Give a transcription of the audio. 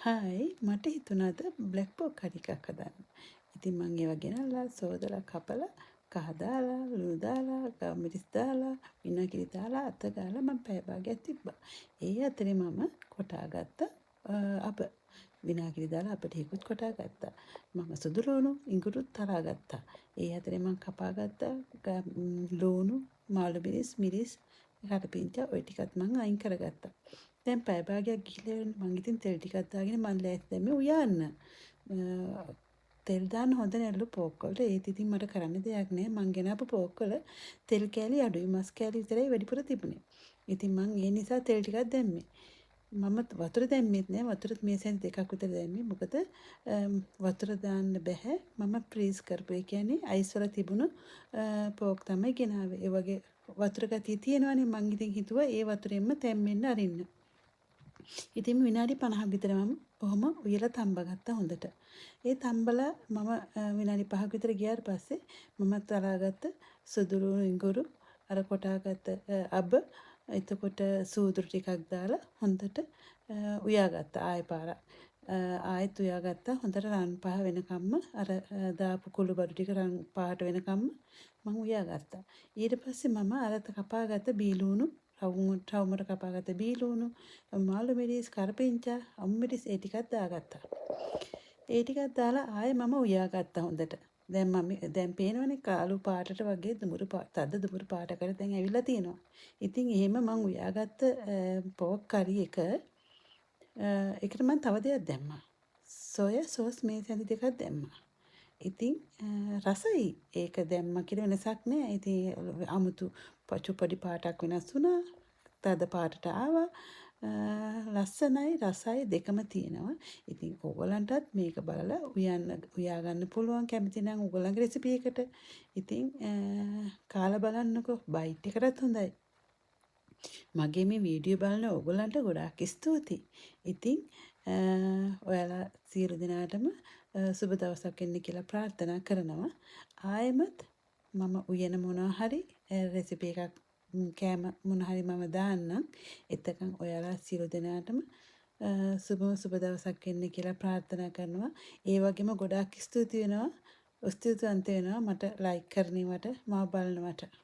Hi මට හිතුණා අද බ්ලැක් පොක් හරි එකක් හදන්න. ඉතින් මම ඒවා ගෙනල්ලා සෝදලා කපලා කහ දාලා ලුණු දාලා මිරිස් දාලා විනාගිරි දාලා අත ගාලා මම පැය භාගයක් තිබ්බා. ඒ අතරේ මම කොටාගත්ත අප විනාගිරි දාලා අපිට හිකුත් කොටාගත්තා. මම සුදු ලුණු ඉඟුරුත් තරා ගත්තා. ඒ අතරේ මම කපාගත්ත ලුණු මාළු මිරිස් කටපිංචා ওই ටිකත් මම අයින් කරගත්තා. දැන් පැය භාගයක් ගිහලා මං ඉතින් තෙල් ටිකක් දාගෙන මං ලෑස්ති දැම්මේ උයන්න. තෙල් දාන්න හොඳ නැල්ලු පෝක් වලට. ඒත් ඉතින් මට කරන්න දෙයක් නැහැ. මං ගෙනාපු පෝක් වල තෙල් කෑලි අඩුයි. මස් කෑලි විතරයි වැඩිපුර තිබුණේ. ඉතින් මං ඒ නිසා තෙල් ටිකක් දැම්මේ. මම වතුර දැම්මෙත් නෑ. වතුර මේ සැන් දෙකක් විතර දැම්මේ. මොකද වතුර දාන්න බෑ. මම ෆ්‍රීස් කරපු. ඒ කියන්නේ අයිස් වල තිබුණු පෝක් තමයි ගෙනාවේ. ඒ වගේ වතුර ගතිය තියෙනවනේ. මං ඉතින් හිතුවා ඒ වතුරෙන්ම තැම්බෙන්න අරින්න. ඉතින් විනාඩි 50ක් විතර මම ඔහොම උයලා තම්බගත්තා හොඳට. ඒ තම්බලා මම විනාඩි 5ක් විතර ගියාට පස්සේ මම තරාගත්ත සුදු ලුණු ඉඟුරු අර කොටාගත්ත අබ එතකොට සූදුරු ටිකක් දාලා හොඳට උයාගත්තා ආයෙ පාරක්. ආයෙත් උයාගත්තා හොඳට රන් පහ වෙනකම්ම අර දාපු කුළු බඩු ටික රන් පහට වෙනකම්ම මම උයාගත්තා. ඊට පස්සේ මම අර කපාගත්ත බීලුණු රවුමට කපාගත්ත බීලුණු මාළු මිරිස් කරපිංචා අමු මිරිස් ඒ ටිකක් දාගත්තා. ඒ ටිකක් දාලා ආයෙ මම උයාගත්තා හොඳට. දැන් පේනවනේ කාලු පාටට වගේ දුමුරු තද දුමුරු පාටකට දැන් ඇවිල්ලා තියෙනවා. ඉතින් එහෙම මම උයාගත්ත පෝක් කරි එක ඒකට මම තව දෙයක් දැම්මා. සොයා සෝස් මේ සැඳි දෙකක් දැම්මා. ඉතින් රසයි. ඒක දැම්මා කියලා වෙනසක් නෑ. ඉතින් අමුතු පොඩි පාටක් වෙනස් වුණා. තද පාටට ආවා. ලස්සනයි රසයි දෙකම තියෙනවා. ඉතින් ඕගලන්ටත් මේක බලලා උයා ගන්න පුළුවන් කැමති නම් ඕගලන්ගේ රෙසිපි එකට. ඉතින් කාලා බලන්නකෝ. බයිට් එකටත් හොඳයි. මගේ මේ වීඩියෝ බලන ඕගලන්ට ගොඩාක් ස්තුතියි. ඉතින් ඔයාලා සියලු දෙනාටම සුබ දවසක් වෙන්න කියලා ප්‍රාර්ථනා කරනවා. ආයෙමත් මම උයන මොනවා හරි රෙසිපි එකක් කෑම මොන හරි මම දාන්නම්. එතකන් ඔයාලා සියලු දෙනාටම සුබ දවසක් වෙන්න කියලා ප්‍රාර්ථනා කරනවා. ඒ වගේම ගොඩාක් ස්තුති වෙනවා. ස්තුතිවන්ත වෙනවා මට ලයික් කරනවට මාව බලනවට.